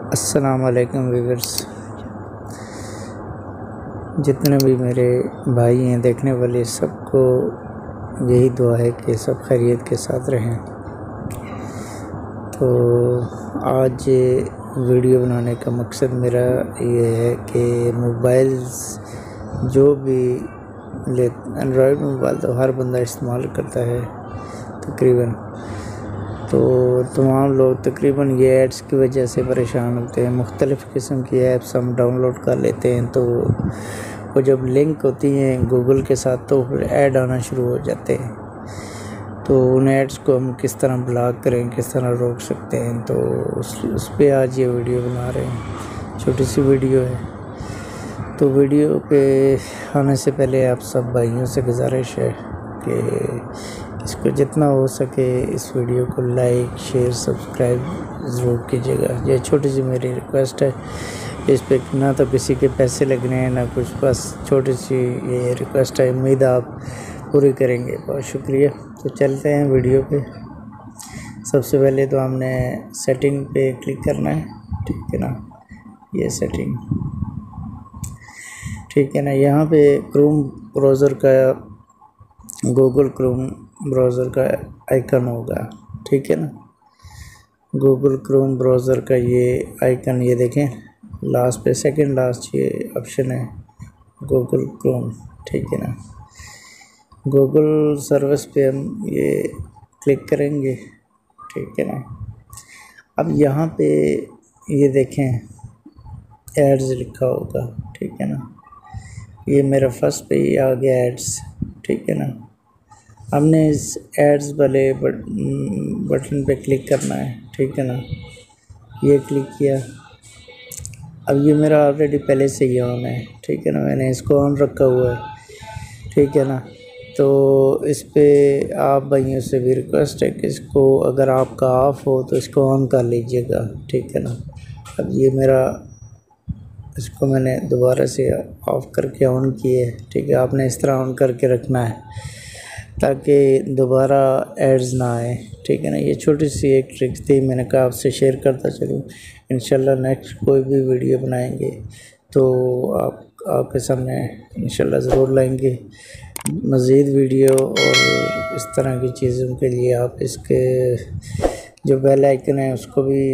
अस्सलाम वालेकुम व्यूअर्स, जितने भी मेरे भाई हैं देखने वाले, सबको यही दुआ है कि सब खैरियत के साथ रहें। तो आज वीडियो बनाने का मकसद मेरा ये है कि मोबाइल्स जो भी एंड्रॉयड मोबाइल तो हर बंदा इस्तेमाल करता है तकरीबन। तो तमाम लोग तकरीबन ये ऐड्स की वजह से परेशान होते हैं। मुख्तलिफ़ किस्म की ऐप्स हम डाउनलोड कर लेते हैं, तो वो जब लिंक होती हैं गूगल के साथ तो फिर ऐड आना शुरू हो जाते हैं। तो उन ऐड्स को हम किस तरह ब्लॉक करें, किस तरह रोक सकते हैं, तो उस पर आज ये वीडियो बना रहे हैं। छोटी सी वीडियो है। तो वीडियो पे आने से पहले आप सब भाइयों से गुजारिश है कि इसको जितना हो सके इस वीडियो को लाइक, शेयर, सब्सक्राइब ज़रूर कीजिएगा। ये छोटी सी मेरी रिक्वेस्ट है। इस पे ना तो किसी के पैसे लगने हैं ना कुछ, बस छोटी सी ये रिक्वेस्ट है। उम्मीद आप पूरी करेंगे। बहुत शुक्रिया। तो चलते हैं वीडियो पे। सबसे पहले तो हमने सेटिंग पे क्लिक करना है, ठीक है ना। ये सेटिंग, ठीक है ना। यहाँ पे क्रोम ब्राउज़र का, गूगल क्रोम ब्राउज़र का आइकन होगा, ठीक है ना। गूगल क्रोम ब्राउज़र का ये आइकन, ये देखें लास्ट पे, सेकंड लास्ट ये ऑप्शन है गूगल क्रोम, ठीक है ना। गूगल सर्विस पे हम ये क्लिक करेंगे, ठीक है ना। अब यहाँ पे ये देखें एड्स लिखा होगा, ठीक है ना। ये मेरा फर्स्ट पे ही आ गया एड्स, ठीक है ना। हमने इस एड्स वाले बटन पे क्लिक करना है, ठीक है ना। ये क्लिक किया। अब ये मेरा ऑलरेडी पहले से ही ऑन है, ठीक है ना। मैंने इसको ऑन रखा हुआ है, ठीक है ना। तो इस पे आप भाइयों से भी रिक्वेस्ट है कि इसको अगर आपका ऑफ़ हो तो इसको ऑन कर लीजिएगा, ठीक है ना। अब ये मेरा, इसको मैंने दोबारा से ऑफ़ करके ऑन किए, ठीक है। आपने इस तरह ऑन करके रखना है ताकि दोबारा एड्स ना आए, ठीक है ना। ये छोटी सी एक ट्रिक थी, मैंने कहा आपसे शेयर करता चलूँ। इंशाल्लाह नेक्स्ट कोई भी वीडियो बनाएंगे तो आपके सामने इंशाल्लाह ज़रूर लाएंगे मज़ीद वीडियो। और इस तरह की चीज़ों के लिए आप इसके जो बेल आइकन है उसको भी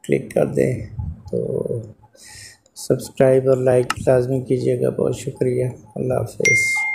क्लिक कर दें। तो सब्सक्राइब और लाइक लाजमी कीजिएगा। बहुत शुक्रिया। अल्लाह हाफ़िज़।